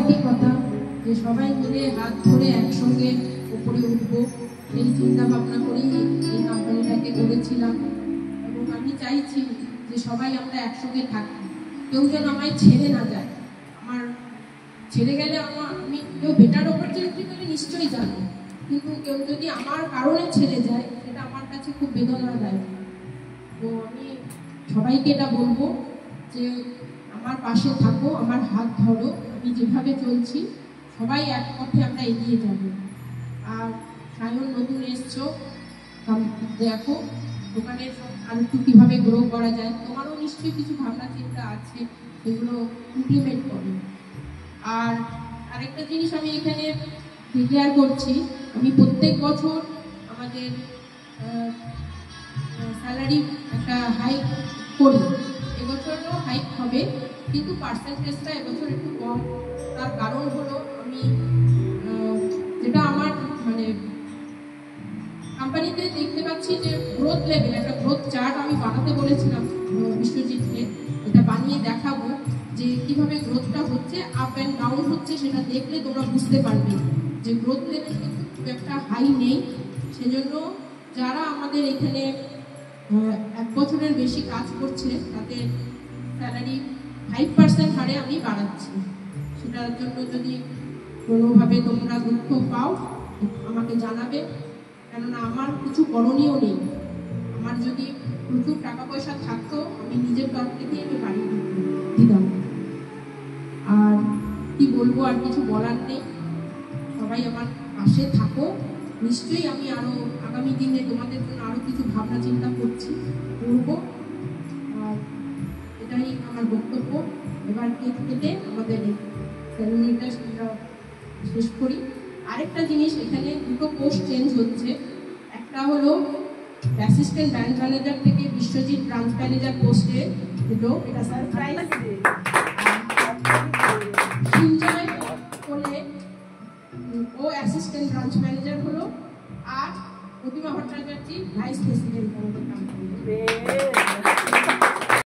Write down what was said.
ধারাবাহিকতা যে সবাই মিলে হাত ধরে একসঙ্গে উপরে উঠবো, এই চিন্তা ভাবনা করেই এই কোম্পানিটাকে করেছিলাম। এবং আমি চাইছি যে সবাই আমরা একসঙ্গে থাকি, কেউ যেন আমায় ছেড়ে না যায়। আমার ছেড়ে গেলে আমি কেউ বেটার অপরচুনিটি পেলে নিশ্চয়ই জানো, কিন্তু কেউ যদি আমার কারণে ছেড়ে যায় সেটা আমার কাছে খুব বেদনাদায়ক। তো আমি সবাইকে এটা বলবো যে আমার পাশে থাকো, আমার হাত ধরো, আমি যেভাবে চলছি সবাই এক পথে আমরা এগিয়ে যাব। আর সায়ন নতুন এসছো, দেখো দোকানের আর একটু কীভাবে গ্রো করা যায়, তোমারও নিশ্চয়ই কিছু ভাবনা চিন্তা আছে, সেগুলো ইমপ্লিমেন্ট করো। আর আরেকটা জিনিস আমি এখানে ডিক্লেয়ার করছি, আমি প্রত্যেক বছর আমাদের স্যালারি একটা হাইক করি, এবছরও হাইক হবে, কিন্তু পার্সেন্টেজটা এবছর একটু কম। তার কারণ হলো আমি যেটা আমার মানে কোম্পানিতে দেখতে পাচ্ছি যে গ্রোথ লেভেল, একটা গ্রোথ চার্ট আমি বানাতে বলেছিলাম বিশ্বজিৎকে, এটা বানিয়ে দেখাবো যে কিভাবে গ্রোথটা হচ্ছে, আপ অ্যান্ড ডাউন হচ্ছে, সেটা দেখলে তোমরা বুঝতে পারবে যে গ্রোথ লেভেল কিন্তু খুব একটা হাই নেই। সেজন্য যারা আমাদের এখানে 1 বছরের বেশি কাজ করছে তাদের স্যালারি 5% হারে আমি বাড়াচ্ছি। সেটার জন্য যদি কোনোভাবে তোমরা দুঃখ পাও আমাকে জানাবে, কেননা আমার কিছু করণীয় নেই। আমার যদি প্রচুর টাকা পয়সা থাকতো আমি নিজের তরফ থেকে আমি বাড়ি দিতাম। আর কি বলবো, আর কিছু বলার নেই। সবাই আমার পাশে থাকো, নিশ্চয়ই আমি আরো আগামী দিনে তোমাদের জন্য আরো কিছু ভাবনা চিন্তা করবো। আর এটাই আমার বক্তব্য। এবার কেটে আমাদের সেরেমনিটা শেষ করি। আরেকটা জিনিস, এখানে দুটো পোস্ট চেঞ্জ হচ্ছে। একটা হলো অ্যাসিস্ট্যান্ট ব্রাঞ্চ ম্যানেজার থেকে বিশ্বজিৎ ব্রাঞ্চ ম্যানেজার পোস্টে হলো, এটা সারপ্রাইজ। সঞ্জয় বলে ও অ্যাসিস্ট্যান্ট ব্রাঞ্চ ম্যানেজার হলো, আর প্রতিমা ভট্টাচার্য ভাইস প্রেসিডেন্ট আমাদের কোম্পানি।